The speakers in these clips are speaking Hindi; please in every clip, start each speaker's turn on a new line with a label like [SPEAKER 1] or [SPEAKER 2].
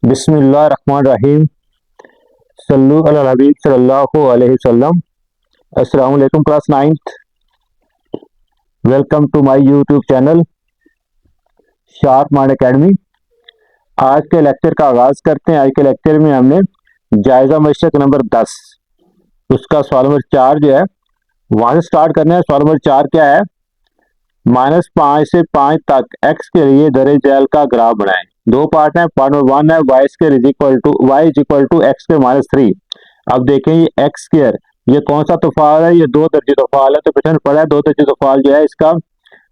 [SPEAKER 1] बिस्मिल्लाहिर्रहमानिर्रहीम। सल्लु अला हबीब सल्लल्लाहु अलैहि वसल्लम। अस्सलाम वालेकुम class ninth. Welcome to my YouTube channel sharp mind academy. आज के लेक्चर का आगाज करते हैं। आज के लेक्चर में हमने जायजा मशक नंबर 10 उसका सवाल नंबर 4 जो है वहां से स्टार्ट करना है। सवाल नंबर 4 क्या है? -5 से 5 तक एक्स के लिए दरे जैल का ग्राफ बनाएं। दो पार्ट है। पार्ट नंबर 1 है y square is equal to x square -3। अब देखें ये एक्स स्क्वायर ये कौन सा तोफाल है? ये दो दर्जे तोफाल है। तो पीछे पड़ा है दो दर्जे तोफाल जो है इसका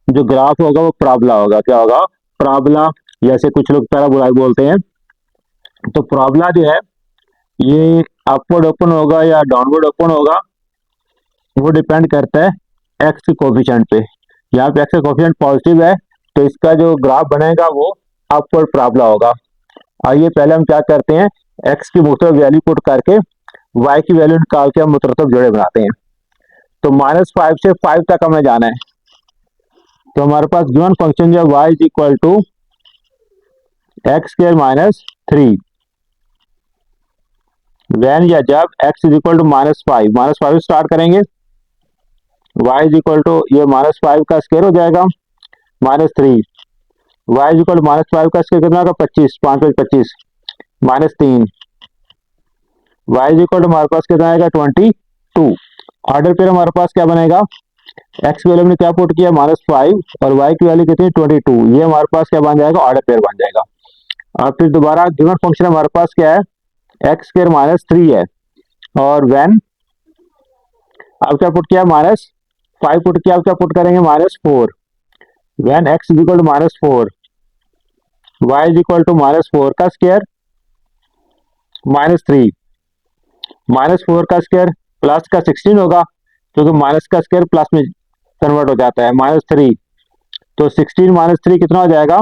[SPEAKER 1] जो ग्राफ होगा वो प्राबला होगा। क्या होगा? प्राबला, जैसे कुछ लोग पैराबोला बोलते हैं। तो प्राबला जो है ये अपवर्ड ओपन होगा या डाउनवर्ड ओपन होगा, वो डिपेंड करता है एक्स के कोफिशिएंट पे। यहाँ पे एक्स का कोफिशिएंट पॉजिटिव है तो इसका जो ग्राफ बनेगा वो अपवर्ड प्राबला होगा। आइए पहले हम क्या करते हैं, एक्स की मुख्तलिफ वैल्यू पुट करके वाई की वैल्यू निकाल के हम मुख्तलिफ जोड़े बनाते हैं। तो -5 से 5 तक हमें जाना है। तो हमारे पास गिवन फंक्शन जो है y is equal to x square -3 when या जब x is equal to -5 start करेंगे। वाई इज इक्वल टू ये -5 का स्क्वायर हो जाएगा -3। वाई इज इक्वल टू -5 का स्क्वायर कितना होगा? 25, 5 5 25 -3। वाई इज इक्वल टू हमारे पास कितना आएगा? 22। ऑर्डर पे हमारे पास क्या बनेगा? एक्स की वैल्यू ने क्या पुट किया? -5 और वाई की वैल्यू कितनी? 22। ये हमारे पास क्या बन जाएगा? ऑर्डर पेयर बन जाएगा। और फिर दोबारा गिवन फंक्शन हमारे पास क्या है? एक्स स्क्वायर -3 है और वैन अब क्या पुट किया? -5 पुट किया। अब क्या पुट करेंगे? -4 when x is equal to -4 y is equal to -4 का स्क्वायर -3 -4 का स्क्वायर प्लस का 16 होगा क्योंकि माइनस का स्क्वायर प्लस में कन्वर्ट हो जाता है -3। तो 16 -3 कितना हो जाएगा?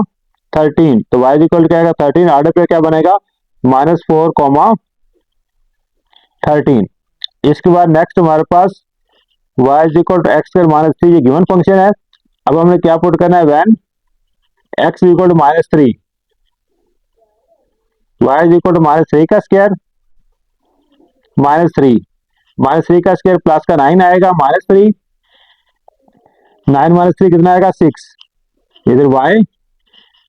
[SPEAKER 1] 13। तो y इक्वल क्या आएगा? 13। ऑर्डर पे क्या बनेगा? -4, 13। इसके बाद नेक्स्ट हमारे पास y equal to x square -3 ये गिवन फंक्शन है। अब हमने क्या पुट करना है? When x equal to -3 y equal to -3 का स्क्वायर -3 -3 का स्क्वायर प्लस का 9 आएगा -3 9 -3 कितना आएगा? 6। इधर y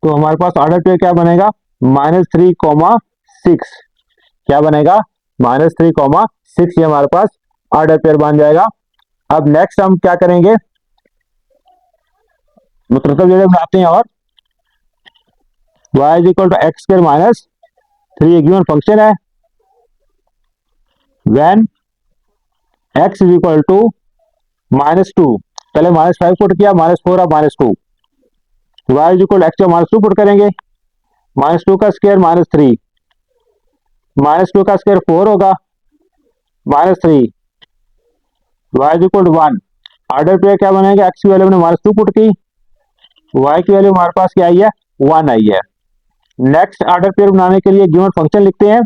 [SPEAKER 1] तो हमारे पास ऑर्डर पे क्या बनेगा? -3, 6 क्या बनेगा? -3, 6 ये हमारे पास ऑर्डर पेयर बन जाएगा। अब नेक्स्ट हम क्या करेंगे? मतलब जोड़े बनाते हैं और y equal to x square -3 given function है। When x is equal to -2 पहले -5 पुट किया -4 अब -2 y is equal x -2 put करेंगे। -2 का स्क्वायर -3 -2 का स्क्वायर 4 होगा -3 y is equal to 1। Order पे क्या बनेगा? x की वैल्यू हमने -2 पुट की, y की वैल्यू हमारे पास क्या आई है? 1 आई है। नेक्स्ट ऑर्डर पेयर बनाने के लिए गिवन फंक्शन लिखते हैं।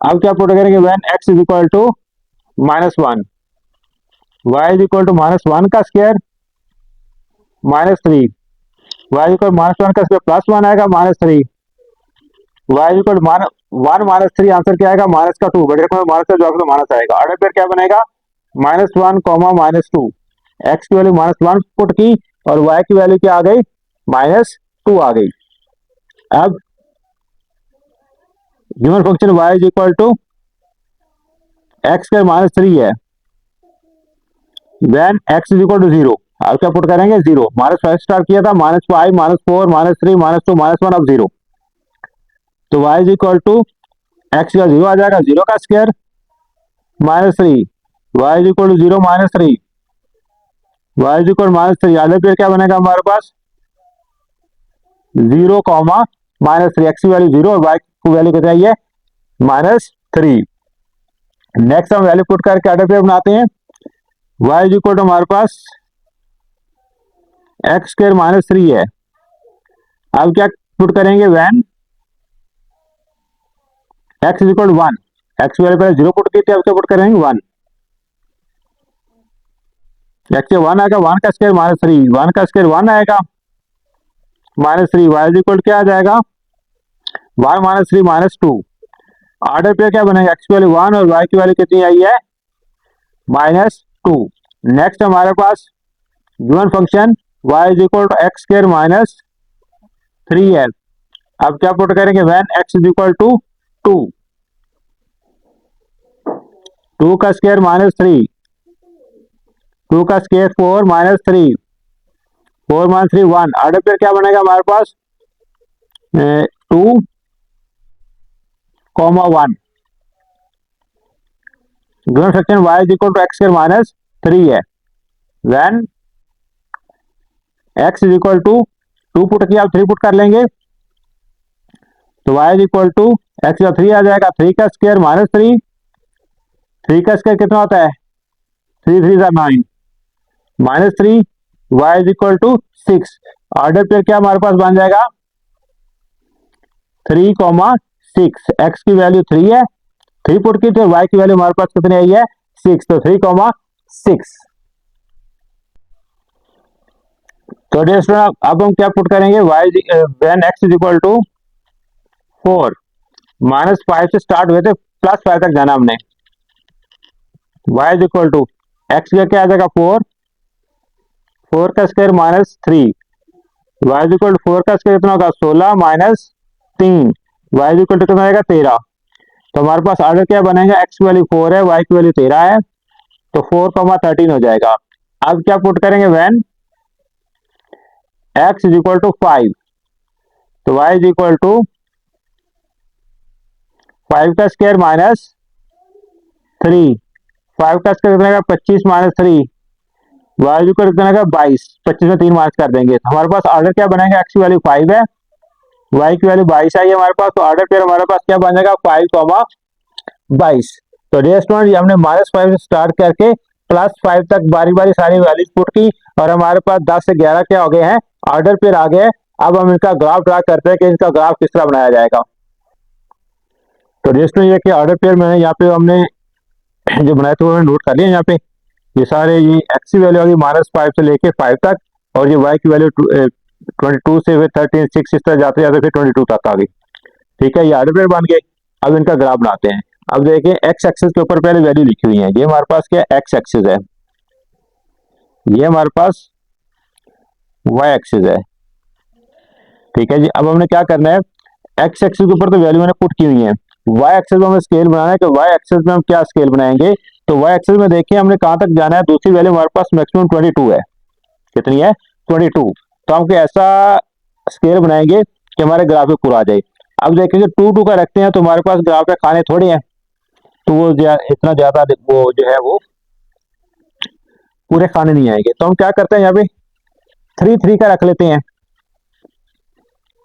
[SPEAKER 1] अब क्या पुट करेंगे? When x is equal to -1 y is equal to -1 का स्क्वायर -3 y इक्वल -1 का स्क्वायर +1 आएगा -3 y इक्वल 1 -3 आंसर क्या आएगा? -2 बड़े में माइनस का जवाब माइनस आएगा। ऑर्डर पेयर क्या बनेगा? -1, -2 x की वैल्यू -1 पुट की और y की वैल्यू क्या आ गई? -2 आ गई। अब given function y is equal to x square -3 है when x is equal to 0। अब क्या पुट करेंगे? 0 -5 स्टार्ट किया था -5 -4 -3 -2 -1 अब 0। तो y is equal to x का 0 आ जाएगा 0 का square -3 y is equal to 0 -3 y is equal -3 आगे फिर क्या बनेगा हमारे पास? 0, -3 एक्स की वैल्यू 0 और y की वैल्यू कितना है? -3। नेक्स्ट हम वैल्यू पुट करके आगे पे बनाते हैं। y इज इक्वल टू हमारे पास एक्स स्क्वायर -3 है। अब क्या पुट करेंगे? When x is equal to 1 x value पहले 0 पुट की थी, अब क्या पुट करेंगे? 1 एक्स 1 आएगा 1 का स्क्वायर -3 1 का स्क्वायर 1 आएगा -3 y इज इक्वल क्या आ जाएगा? 1 माइनस 3 माइनस 2। ऑर्डर पे क्या बनेगा, एक्स की वैल्यू 1 और वाई की वैल्यू कितनी आई है, -2। नेक्स्ट हमारे पास given function y is equal to x square minus 3 है। अब क्या पुट करेंगे, when x is equal to 2, 2 का स्क्वायर -3, 2 का स्क्वायर 4 -3, 4 -3 1। ऑर्डर पे क्या बनेगा हमारे पास 2, 1। Given function y is equal to x square minus 3 है। When x is equal to 2 put किया, अब 3 पुट कर लेंगे तो y is equal to x का 3 आ जाएगा, 3 का स्क्वायर -3, 3 का स्क्वायर कितना होता है 3 3 9, -3, y is equal to 6। Order पे क्या हमारे पास बन जाएगा 3, 6। x की वैल्यू 3 है, 3 पुट की तो y की वैल्यू हमारे पास कितनी आई है 6, तो 3, 6। तो डियर स्टूडेंट अब हम क्या पुट करेंगे, when x is equal to 4, -5 से स्टार्ट हुए थे, +5 तक जाना हमने। y is equal to x का क्या आ जाएगा 4, 4 का square -3, y is equal to 4 का स्क्वायर कितना होगा 16 -3, y इज इक्वल टू कितना आएगा 13। तो हमारे पास ऑर्डर क्या बनेगा, x की वैल्यू 4 है, y की वैल्यू 13 है, तो 4, 13 हो जाएगा। अब क्या पुट करेंगे, when x is equal to 5, तो y इज इक्वल टू 5 का स्क्वायर -3, 5 का स्क्वायर कितना 25 -3, y इज इक्वल कितना 22, 25 में 3 माइनस कर देंगे तो हमारे पास ऑर्डर क्या बनेगा, x की वैल्यू 5 है, y की वैल्यू 22 आई है हमारे पास, तो ऑर्डर पेयर हमारे पास क्या बन जाएगा 5, 22। तो डियर स्टूडेंट ये हमने -5 से स्टार्ट करके +5 तक बारी बारी सारी वैल्यूज पुट की और हमारे पास 10 से 11 क्या हो गए हैं, ऑर्डर पेयर आ गए। अब हम इनका ग्राफ ड्रा करते हैं कि इनका ग्राफ किस तरह बनाया जाएगा। तो डियर स्टूडेंट ये कि ऑर्डर पेयर मैंने यहाँ पे हमने जो बनाए थे वो नोट कर लिया। यहाँ पे ये सारे ये एक्स की वैल्यू होगी -5 से लेके 5 तक, और ये वाई की वैल्यू 22 से फिर 13, 6 इस तरह जाते जाते फिर 22 तक आ गई। ठीक है, ये ऑर्डर पेयर बन गए। अब इनका ग्राफ बनाते हैं। अब देखिए एक्स एक्सिस के ऊपर पहले वैल्यू लिखी हुई है, ये हमारे पास क्या एक्स एक्सिस है, ये हमारे पास वाई एक्सिस है। ठीक है जी, अब हमने क्या करना है, एक्स एक्सिस के ऊपर तो वैल्यू मैंने पुट की हुई है, वाई एक्सिस में हमें स्केल बनाना है कि वाई एक्सिस में हम क्या स्केल बनाएंगे। तो वाई एक्सिस में देखिए हमने कहां तक जाना है, दूसरी वैल्यू हमारे पास मैक्सिमम 22 है, कितनी है 22। तो हम ऐसा स्केल बनाएंगे कि हमारे ग्राफ में पूरा आ जाए। अब देखेंगे 2 का रखते हैं तो हमारे पास ग्राफ में खाने थोड़े हैं, तो वो इतना ज्यादा वो जो है वो पूरे खाने नहीं आएंगे। तो हम क्या करते हैं यहाँ पे 3 का रख लेते हैं।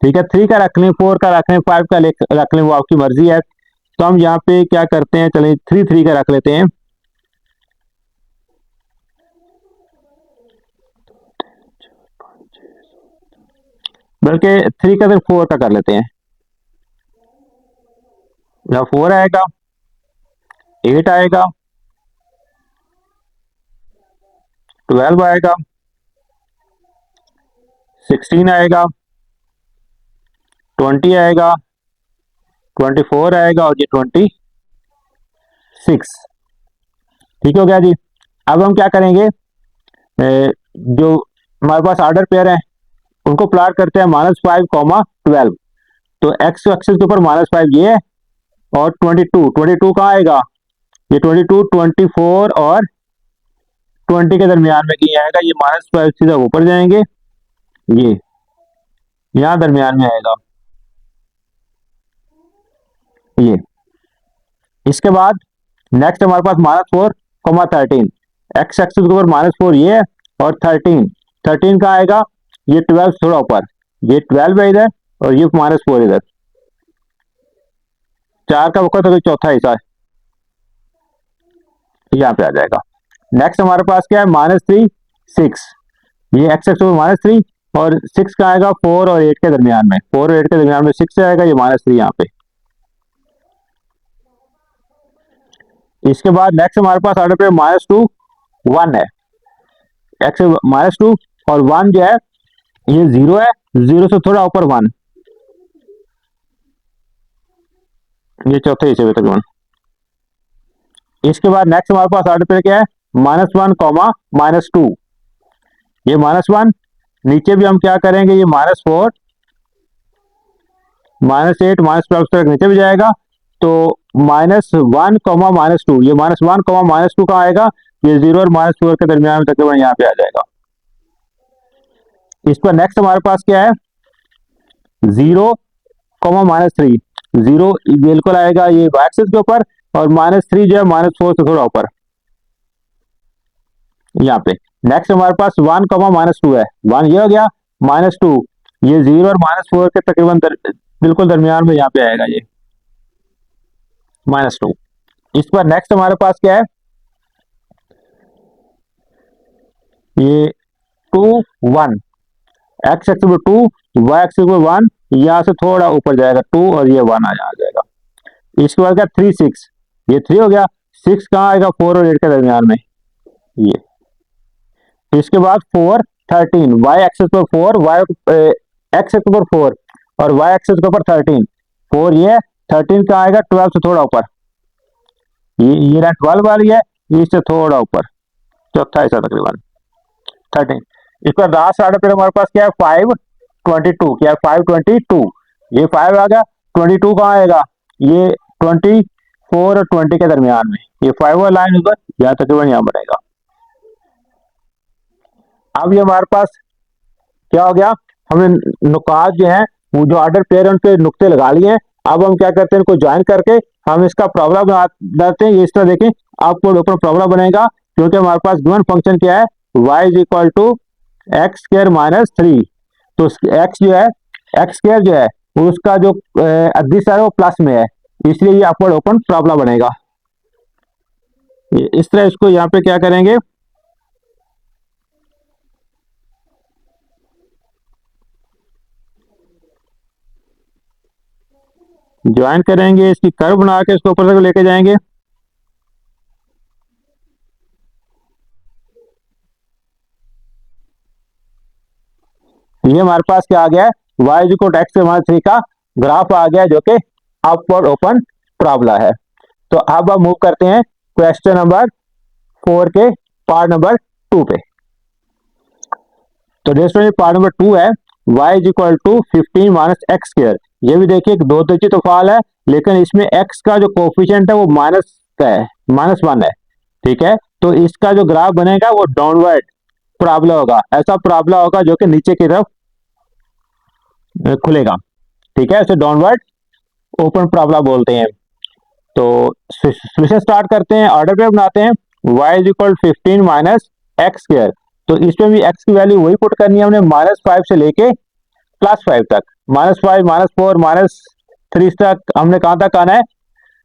[SPEAKER 1] ठीक है, 3 का रख लें, 4 का रख लें, 5 का रख लें, वो आपकी मर्जी है। तो हम यहाँ पे क्या करते हैं, चलिए 3 का रख लेते हैं। बल्कि 3 का सिर्फ 4 का कर लेते हैं। यहाँ 4 आएगा, 8 आएगा, 12 आएगा, 16 आएगा, 20 आएगा, 24 आएगा और ये 26। ठीक हो गया जी। अब हम क्या करेंगे, जो हमारे पास ऑर्डर पेयर है उनको प्लॉट करते हैं -5, 12। तो एक्स एक्सिस के ऊपर -5 ये है और 22 कहाँ आएगा, ये 22, 24 और 20 के दरमियान में कहीं आएगा। ये -5 सीधा ऊपर जाएंगे, ये यहां दरमियान में आएगा ये। इसके बाद नेक्स्ट हमारे पास -4, 13। एक्स एक्सिस के ऊपर -4 ये है और 13 कहाँ आएगा, ये 12 थोड़ा ऊपर, ये 12 है इधर और ये -4 इधर, 4 का वक्त तो चौथा हिस्सा यहाँ पे आ जाएगा। नेक्स्ट हमारे पास क्या है -3, 6। ये एक्स एक्सिस -3 और 6 का आएगा 4 और 8 के दरमियान में, 4 और 8 के दरमियान में 6 आएगा, ये -3 यहाँ पे। इसके बाद नेक्स्ट हमारे पास ऑर्डर पे -2, 1 है, एक्स -2 और 1 जो है ये 0 है, 0 से थोड़ा ऊपर 1, ये चौथे हिस्से में तकरीबन। इसके बाद नेक्स्ट हमारे पास ऑर्डर पे क्या है, -1 कॉमा -2। ये -1, नीचे भी हम क्या करेंगे, ये -4 -8 -12 तक नीचे भी जाएगा। तो -1 कॉमा -2, ये -1 कॉमा -2 कहाँ आएगा, ये 0 और -4 के दरमियान में तकरीबन यहाँ पे आ जाएगा। इस पर नेक्स्ट हमारे पास क्या है, 0 कॉमा -3। 0 बिल्कुल आएगा ये एक्सिस के ऊपर, और -3 जो है -4 से थोड़ा ऊपर यहाँ पे। नेक्स्ट हमारे पास 1 कॉमा -2 है, 1 ये हो गया, -2 ये 0 और -4 के तकरीबन बिल्कुल दरमियान में यहाँ पे आएगा ये -2। इस पर नेक्स्ट हमारे पास क्या है, ये 2 1, एक्स एक्सिस पर 2, वाई एक्सिस पर 1, यहाँ से थोड़ा ऊपर जाएगा 2 और ये 1 आ जाएगा। इसके बाद क्या 3 6, ये 3 हो गया, 6 कहाँ आएगा 4 और 8 के दरमियान में ये। इसके बाद 4 13, वाई एक्सिस पर 4, वाई एक्स एक्सिस पर 4 और वाई एक्सिस के ऊपर 13, 4 ये 13 कहाँ आएगा 12 से थोड़ा ऊपर, ये 12 वाली है, इससे थोड़ा ऊपर चौथा हिस्सा तकरीबन 13। इस पर लास्ट ऑर्डर पर हमारे पास क्या है 5 22, क्या है 5 22, ये 5 आ गया, 22 कहाँ आएगा, ये 24 और 20 के दरमियान में, ये 5 वाला लाइन उधर यहाँ तकरीबन यहाँ बनेगा। अब ये हमारे पास क्या हो गया, हमने नुकात जो है वो जो ऑर्डर पेयर है उनके नुक्ते लगा लिए हैं। अब हम क्या करते हैं, इनको ज्वाइन करके हम इसका प्रॉब्लम बनाते हैं। ये इस तरह देखें, आपको ऊपर प्रॉब्लम बनेगा, क्योंकि हमारे पास गिवन फंक्शन क्या है, y is equal to x square -3। तो x जो है, एक्स स्क्वायर जो है उसका जो दिस है वो प्लस में है, इसलिए ये अपवर्ड ओपन प्रॉब्लम बनेगा। इस तरह इसको यहाँ पे क्या करेंगे, ज्वाइन करेंगे, इसकी कर्व बना के इसको ऊपर तक लेके जाएंगे। ये हमारे पास क्या आ गया है, y is equal to x -3 का ग्राफ आ गया, जो कि अपवर्ड ओपन प्रॉब्लम है। तो अब हम मूव करते हैं क्वेश्चन नंबर 4 के पार्ट नंबर 2 पे। तो दोस्तों ये पार्ट नंबर 2 है, y is equal to 15 minus x square. ये भी देखिए एक दो दर्जी तोफाल है, लेकिन इसमें x का जो कोफिशिएंट है वो माइनस का है, -1 है, ठीक है। तो इसका जो ग्राफ बनेगा वो डाउनवर्ड प्रॉब्लम होगा, ऐसा प्रॉब्लम होगा जो कि नीचे की तरफ खुलेगा, ठीक है, इसे डाउनवर्ड ओपन प्रॉब्लम बोलते हैं। तो सोल्यूशन स्टार्ट करते हैं, ऑर्डर पे बनाते हैं, y is equal 15 minus x square. तो इसमें भी x की वैल्यू वही पुट करनी है हमने, -5 से लेके +5 तक, -5 -4 -3 तक हमने कहां तक आना है,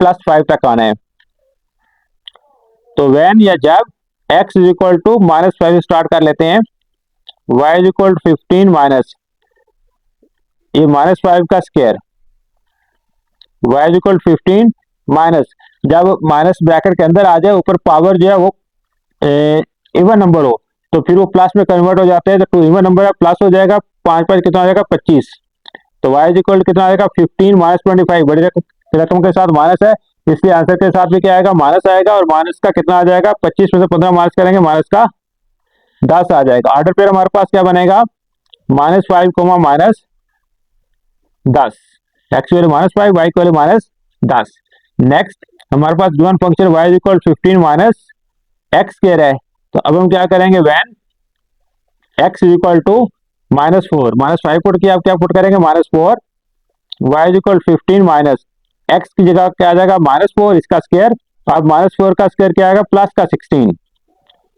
[SPEAKER 1] +5 तक आना है। तो वैन या जब x is equal to -5 start कर लेते हैं, y is equal to 15 minus ये -5 का square, y is equal 15 minus, जब माइनस ब्रैकेट के अंदर आ जाए, ऊपर पावर जो है वो इवन नंबर हो तो फिर वो प्लस में कन्वर्ट हो जाते हैं। तो 2 इवन नंबर है, प्लस हो जाएगा, 5 5 कितना हो जाएगा 25। तो y इज इक्वल कितना आएगा 15 -25, बड़ी रकम के साथ माइनस है, इसलिए आंसर के साथ भी क्या आएगा, माइनस आएगा। और माइनस का कितना आ जाएगा, 25 में से 15 माइनस करेंगे, माइनस का 10 आ जाएगा। ऑर्डर पेयर हमारे पास क्या बनेगा, -5 -10, एक्स की वैल्यू -5, वाई की वैल्यू -10। नेक्स्ट हमारे पास given function y is equal 15 minus x square है। तो अब हम क्या करेंगे, when x is equal to -4, -5 put किया, अब क्या पुट करेंगे -4, y is equal 15 minus x की जगह क्या आ जाएगा -4, इसका स्क्वायर, अब -4 का स्क्वायर क्या आएगा, प्लस का 16,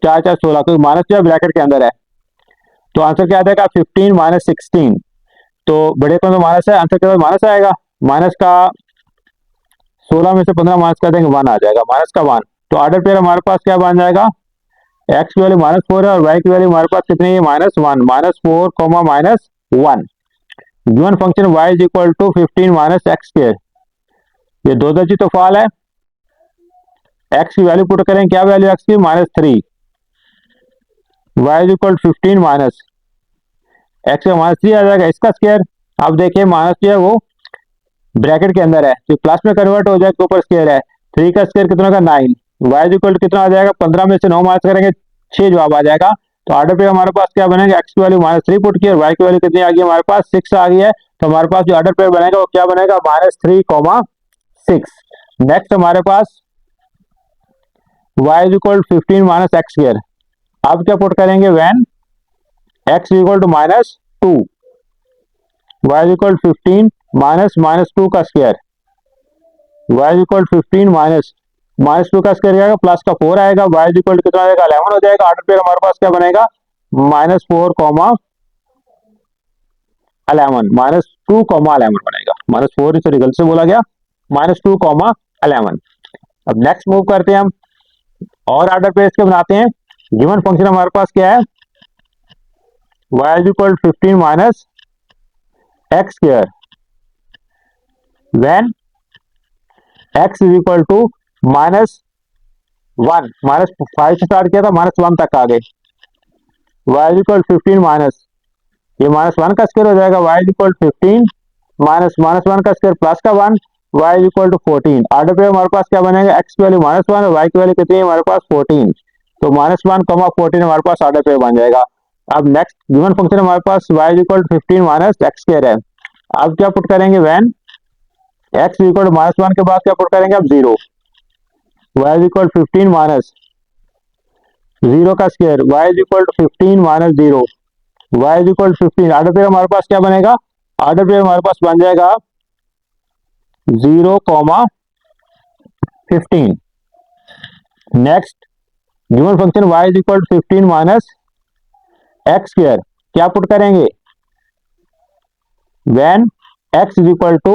[SPEAKER 1] 4 4 16, क्योंकि माइनस जो है ब्रैकेट के अंदर है। तो आंसर क्या आ जाएगा 15 माइनस 16। तो बड़े को तो माइनस है, आंसर के बाद माइनस आएगा, माइनस का 16 में से 15 माइनस कर देंगे, 1 आ जाएगा, माइनस का 1। तो ऑर्डर पेयर हमारे पास क्या बन जाएगा, एक्स की वैल्यू -4 है और वाई की वैल्यू हमारे पास कितनी है, -1, -4 -1। Given function y is equal to 15 minus x square, ये दो दर्जी तोफाल है। x की वैल्यू पुट करें, क्या वैल्यू x की, -3, y is equal 15 minus x का -3 आ जाएगा, इसका स्क्वायर। अब देखिए माइनस जो है वो ब्रैकेट के अंदर है तो प्लस में कन्वर्ट हो जाएगा, ऊपर स्क्वायर है। 3 का स्क्वायर कितना होगा 9। y इक्वल टू कितना आ जाएगा 15 में से 9 माइनस करेंगे 6 जवाब आ जाएगा। तो ऑर्डर पे हमारे पास क्या बनेगा, x की वैल्यू -3 पुट की और y की वैल्यू कितनी आ गई हमारे पास 6 आ गई है। तो हमारे पास जो ऑर्डर पे बनेगा वो क्या बनेगा -3, 6। नेक्स्ट हमारे पास y equal 15 minus x square. अब क्या पुट करेंगे when x equal to -2, y equal 15 -2 का स्क्वायर, y इक्वल 15 -2 का स्क्वायर आएगा प्लस का 4 आएगा, y इक्वल कितना आएगा 11 हो जाएगा। ऑर्डर पे हमारे पास क्या बनेगा -4, -2, -11 बनेगा। -4 इसे गलत से बोला गया, -2, -11। अब नेक्स्ट मूव करते हैं हम और ऑर्डर पे इसके बनाते हैं। गिवन फंक्शन हमारे पास क्या है, y equal 15 minus x square when x is equal to -1, -5 से स्टार्ट किया था -1 तक आ गए। y इक्वल 15 माइनस ये -1 का स्क्वायर हो जाएगा, y इक्वल 15 -1 का स्क्वायर प्लस का 1, y इक्वल टू 14। ऑर्डर पे हमारे पास क्या बनेगा, x की वैल्यू -1 और y की वैल्यू कितनी है हमारे पास 14। तो -1, 14 हमारे पास ऑर्डर पे बन जाएगा। अब नेक्स्ट गिवन फंक्शन हमारे पास y equal 15 minus x square है। अब क्या पुट करेंगे व्हेन x इक्वल टू -1 के बाद क्या पुट करेंगे अब 0, y इक्वल 15 माइनस 0 का square, y equal to 15 minus 0, y equal 15। Order पे हमारे पास क्या बनेगा, ऑर्डर पे हमारे पास बन जाएगा 0, 15। Next given function y equal to 15 minus x square, क्या पुट करेंगे when x is equal to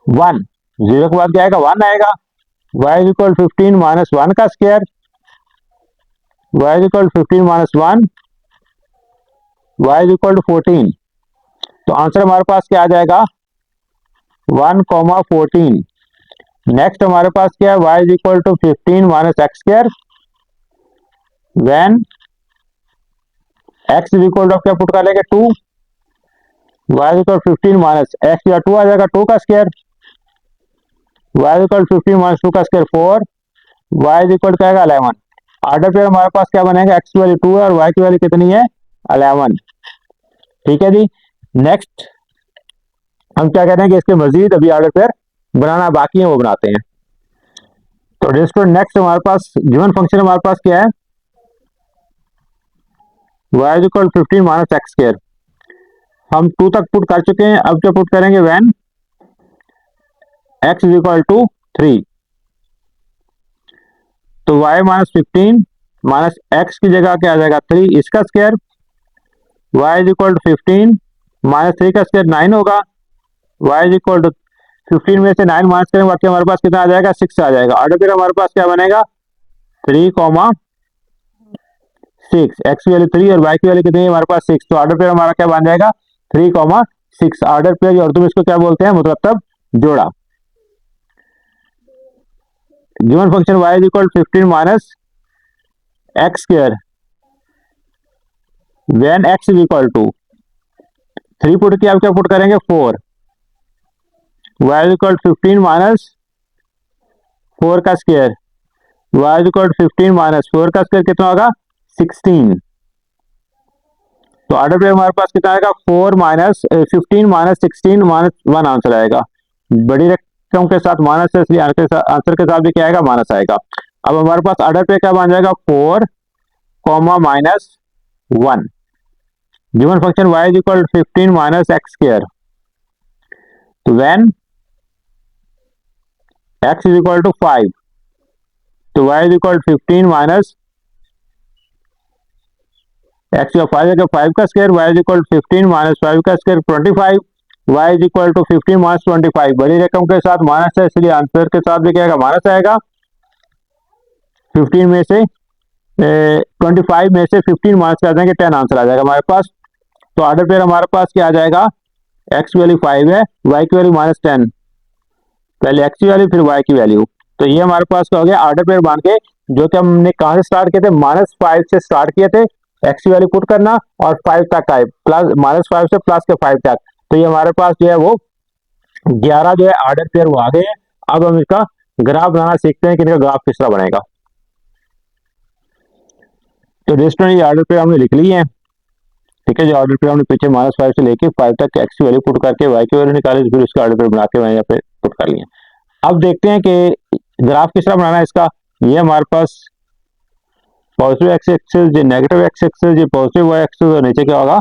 [SPEAKER 1] 1, 0 के बाद क्या आएगा 1 आएगा, y इक्वल 15 माइनस 1 का square, y equal 15 minus 1, y equal to 14। तो आंसर हमारे पास क्या आ जाएगा 1, 14। नेक्स्ट हमारे पास क्या है, y equal to 15 minus x square when x is equal to क्या पुट करेंगे 2, y इक्वल 15 माइनस एक्स या 2 आ जाएगा 2 का स्क्वायर, y इक्वल 15 माइनस 2 का स्क्वायर 4, y इक्वल क्या आएगा 11। ऑर्डर पे हमारे पास क्या बनेगा, x की वैल्यू 2 है और y की वैल्यू कितनी है 11। ठीक है जी। नेक्स्ट हम क्या कहते हैं कि इसके मजीद अभी ऑर्डर पेयर बनाना बाकी है, वो बनाते हैं। तो स्टूडेंट नेक्स्ट हमारे पास गिवन फंक्शन हमारे पास क्या है, y equal 15 minus x square. हम 2 तक पुट कर चुके हैं, अब क्या पुट करेंगे when x is equal to 3। तो y माइनस 15 माइनस एक्स की जगह क्या आ जाएगा 3, इसका square, y is equal to 15 minus 3 का स्क्वायर 9 होगा, y इज इक्वल टू 15 में से 9 माइनस करेंगे बाकी हमारे पास कितना आ जाएगा 6 आ जाएगा। ऑर्डर फिर हमारे पास क्या बनेगा 3, 6, एक्स की वैल्यू 3 और y की वैल्यू कितनी है हमारे पास 6। तो ऑर्डर पेयर हमारा क्या बन जाएगा 3, 6 ऑर्डर पेयर, और तुम इसको क्या बोलते हैं मुतरतब जोड़ा। Given function y is equal 15 minus x square when x is equal to 3 put किया, अब क्या पुट करेंगे 4, y इज इक्वल 15 माइनस 4 का square, y is equal 15 minus 4 का स्क्वायर कितना होगा 16। तो ऑर्डर पे हमारे पास कितना आएगा 4 माइनस 15 माइनस 16 माइनस 1 आंसर आएगा। बड़ी रकम के साथ माइनस है, इसलिए आंसर के साथ भी क्या आएगा माइनस आएगा। अब हमारे पास ऑर्डर पे क्या बन जाएगा 4, -1। Given function y is equal 15 minus x square, तो when x is equal to 5, तो y is equal 15 minus x का 5 का square, y is equal 15 minus 5 का square 25, y is equal to 15 minus 25। बड़ी रकम के साथ माइनस है, इसलिए आंसर के साथ भी क्या आएगा माइनस आएगा। 15 में से 25 में से 15 माइनस कर देंगे 10 आंसर आ जाएगा हमारे पास। तो ऑर्डर पेयर हमारे पास क्या आ जाएगा, x की वैल्यू 5 है, y की वैल्यू -10, पहले x की वैल्यू फिर y की वैल्यू। तो ये हमारे पास क्या हो गया ऑर्डर पेयर बन के, जो कि हमने कहां से स्टार्ट किए थे -5 से स्टार्ट किए थे, x की वैल्यू पुट करना और 5 तक आए, प्लस -5 से प्लस के 5 तक। तो ये हमारे पास जो है वो 11 जो है ऑर्डर पेयर वो आ गए हैं। अब हम इसका ग्राफ बनाना सीखते हैं कि इनका ग्राफ किस तरह बनेगा। तो रेस्टोरेंट ये ऑर्डर पेयर हमने लिख ली है। ठीक है, जो ऑर्डर पेयर हमने पीछे -5 से लेके 5 तक एक्स की वैल्यू पुट करके वाई की वैल्यू निकाली, फिर उसका ऑर्डर पेयर बना के मैंने यहाँ पे पुट कर लिया। अब देखते हैं कि ग्राफ किस तरह बनाना है इसका। ये हमारे पास पॉजिटिव एक्स एक्सिस, ये नेगेटिव एक्स एक्सिस, ये पॉजिटिव वाई एक्सिस और नीचे क्या होगा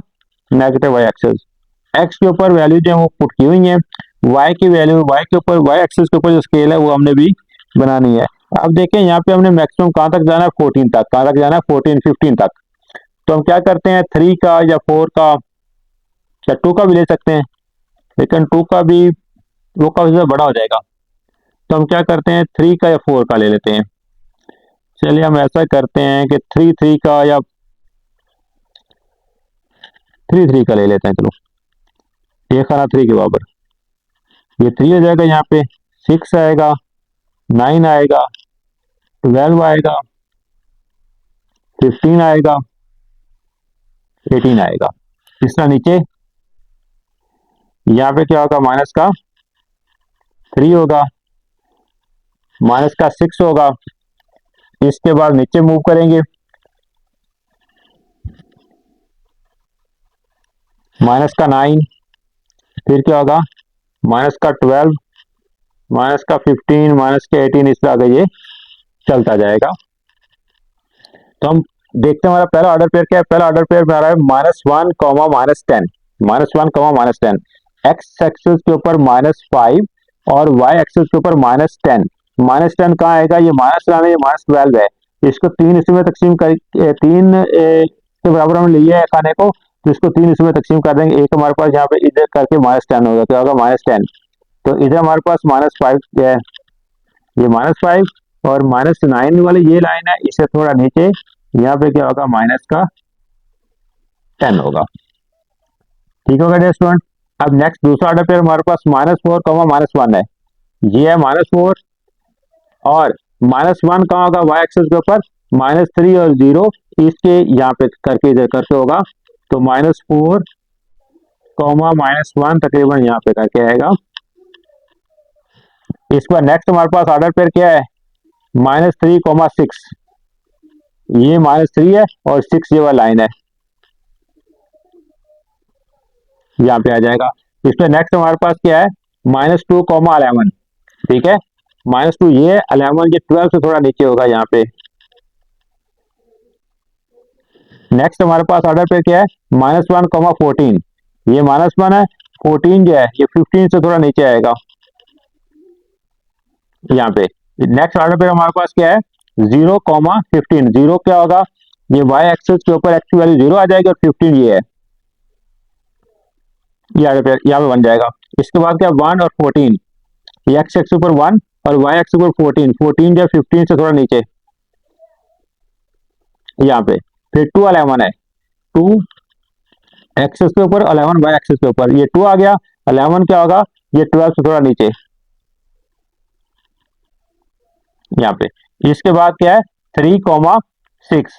[SPEAKER 1] नेगेटिव वाई एक्सिस। एक्स के ऊपर वैल्यू जो है वो पुट की हुई है, वाई की वैल्यू वाई के ऊपर वाई एक्सिस के ऊपर जो स्केल है वो हमने भी बनानी है। अब देखें यहाँ पे हमने मैक्सिमम कहाँ तक जाना है 14 तक, कहाँ तक जाना है 14 15 तक। तो हम क्या करते हैं 3 का या 4 का या 2 का भी ले सकते हैं, लेकिन 2 का भी वो काफी बड़ा हो जाएगा। तो हम क्या करते हैं 3 का या 4 का ले लेते हैं। चलिए हम ऐसा करते हैं कि 3 का या 3 का ले लेते हैं। चलो ये खाना 3 के बराबर, ये 3 हो जाएगा, यहाँ पे 6 आएगा, 9 आएगा, 12 आएगा, 15 आएगा, 18 आएगा। तीसरा नीचे यहाँ पे क्या होगा माइनस का 3 होगा, माइनस का 6 होगा। इसके बाद नीचे मूव करेंगे, माइनस का 9, फिर क्या होगा माइनस का 12, माइनस का 15, माइनस का 18, इस तरह आगे ये चलता जाएगा। तो हम देखते हैं हमारा पहला ऑर्डर पेयर क्या है। पहला ऑर्डर पेयर हमारा है -1, -10, -1, -10। एक्स एक्सिस के ऊपर -5 और वाई एक्सिस के ऊपर -10। -10 कहाँ आएगा, ये माइनस लाना, ये -12 है। इसको 3 हिस्से में तकसीम कर 3 के बराबर हम लिए है खाने को, तो इसको 3 हिस्से में तकसीम कर देंगे। एक हमारे पास यहाँ पे इधर करके -10 होगा, क्या होगा -10। तो इधर हमारे पास -5 है, ये -5 और -9 वाली ये लाइन है, इससे थोड़ा नीचे यहाँ पे क्या होगा माइनस का 10 होगा। ठीक होगा डियर स्टूडेंट। अब नेक्स्ट दूसरा ऑर्डर पेयर हमारे पास -4, -1 है। ये है -4 और -1 कहाँ होगा वाई एक्सिस के ऊपर, -3 और 0 इसके यहाँ पे करके इधर करके होगा। तो -4, -1 तकरीबन यहाँ पे करके आएगा। इसके बाद नेक्स्ट हमारे पास ऑर्डर पेयर क्या है -3, 6। ये -3 है और 6 ये वाला लाइन है, यहाँ पे आ जाएगा। इसमें नेक्स्ट हमारे पास क्या है -2, 11। ठीक है, -2 ये 11, ये 12 से थोड़ा नीचे होगा यहाँ पे। नेक्स्ट हमारे पास ऑर्डर पे क्या है -1, 14। ये -1 है, 14 जो है ये 15 से थोड़ा नीचे आएगा यहाँ पे। नेक्स्ट ऑर्डर पे हमारे पास क्या है 0, 15। 0 क्या होगा, ये वाई एक्सिस के ऊपर एक्स की वैल्यू 0 आ जाएगी और 15 ये है, यहाँ पे बन जाएगा। इसके बाद क्या 1 और 14, ये एक्स एक्स ऊपर 1 और वाई एक्स ऊपर 14। 14 जो 15 से थोड़ा नीचे यहाँ पे। फिर 2, 11 है, 2 एक्सिस के ऊपर, 11 वाई एक्सिस के ऊपर, ये 2 आ गया। 11 क्या होगा, ये 12 से थोड़ा नीचे यहाँ पे। इसके बाद क्या है 3, 6।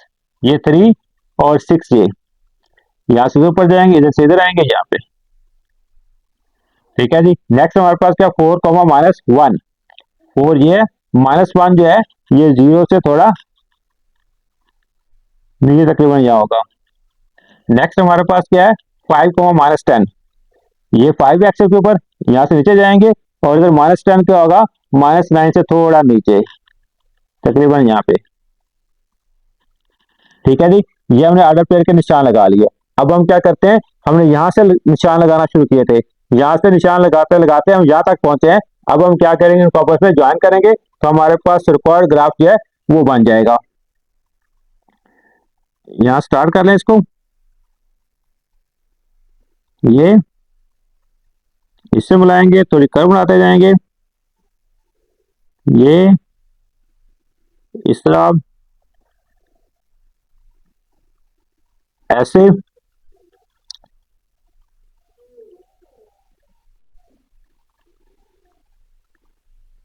[SPEAKER 1] ये 3 और 6 ये यहाँ से ऊपर जाएंगे, इधर से इधर आएंगे यहाँ पे। ठीक है जी। नेक्स्ट हमारे पास क्या 4, -1। 4 ये -1 जो है ये 0 से थोड़ा नीचे तकरीबन यहाँ होगा। नेक्स्ट हमारे पास क्या है 5, -10। ये 5 एक्सिस के ऊपर, यहाँ से नीचे जाएंगे और इधर -10 क्या होगा -9 से थोड़ा नीचे तकरीबन यहाँ पे। ठीक है जी, ये हमने ऑर्डर पेयर के निशान लगा लिए। अब हम क्या करते हैं, हमने यहाँ से निशान लगाना शुरू किए थे, यहाँ से निशान लगाते लगाते हम यहाँ तक पहुंचे हैं। अब हम क्या करेंगे उनको आपस में ज्वाइन करेंगे, तो हमारे पास रिक्वायर्ड ग्राफ जो है वो बन जाएगा। यहाँ स्टार्ट कर लें इसको, ये इससे मिलाएंगे तो कर्व बनाते जाएंगे, ये इस तरह ऐसे।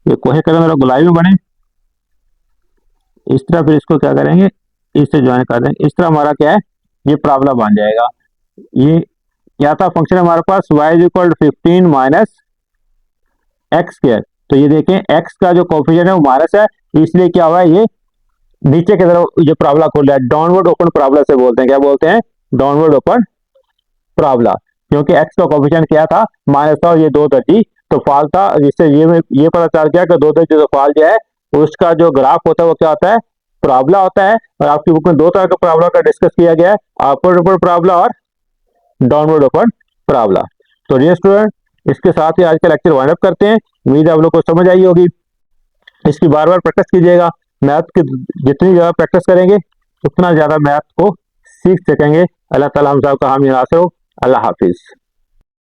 [SPEAKER 1] ये कोशिश करें मेरा गुलाबी बने इस तरह, फिर इसको क्या करेंगे इससे ज्वाइन कर देंगे। इस तरह हमारा क्या है ये प्रॉब्लम बन जाएगा। ये क्या था फंक्शन हमारे पास y = 15 - एक्स स्क्वायर। तो ये देखें एक्स का जो कोफिशिएंट है वो माइनस है, इसलिए क्या हुआ है, ये नीचे की तरफ ये पाराबोला खोल रहा है, डाउनवर्ड ओपन पाराबोला से बोलते हैं, क्या बोलते हैं, डाउनवर्ड ओपन पाराबोला। क्योंकि एक्स का कोफिशिएंट क्या था, माइनस था, और ये 230 तो फाल था, जिससे ये पता चल गया कि 230 जो फाल जो है उसका जो ग्राफ होता है वो क्या होता है, पाराबोला होता है। और आपकी बुक में दो तरह का पाराबोला का डिस्कस किया गया है, अपवर्ड ओपन पाराबोला और डाउनवर्ड ओपन पाराबोला। तो डियर स्टूडेंट, इसके साथ ही आज का लेक्चर वाइंड अप करते हैं। उम्मीद है आप लोग को समझ आई होगी। इसकी बार बार प्रैक्टिस कीजिएगा। मैथ की जितनी ज्यादा प्रैक्टिस करेंगे उतना ज्यादा मैथ को सीख सकेंगे। अल्लाह ताला हम सब का हामी नासिर हो। अल्लाह हाफिज।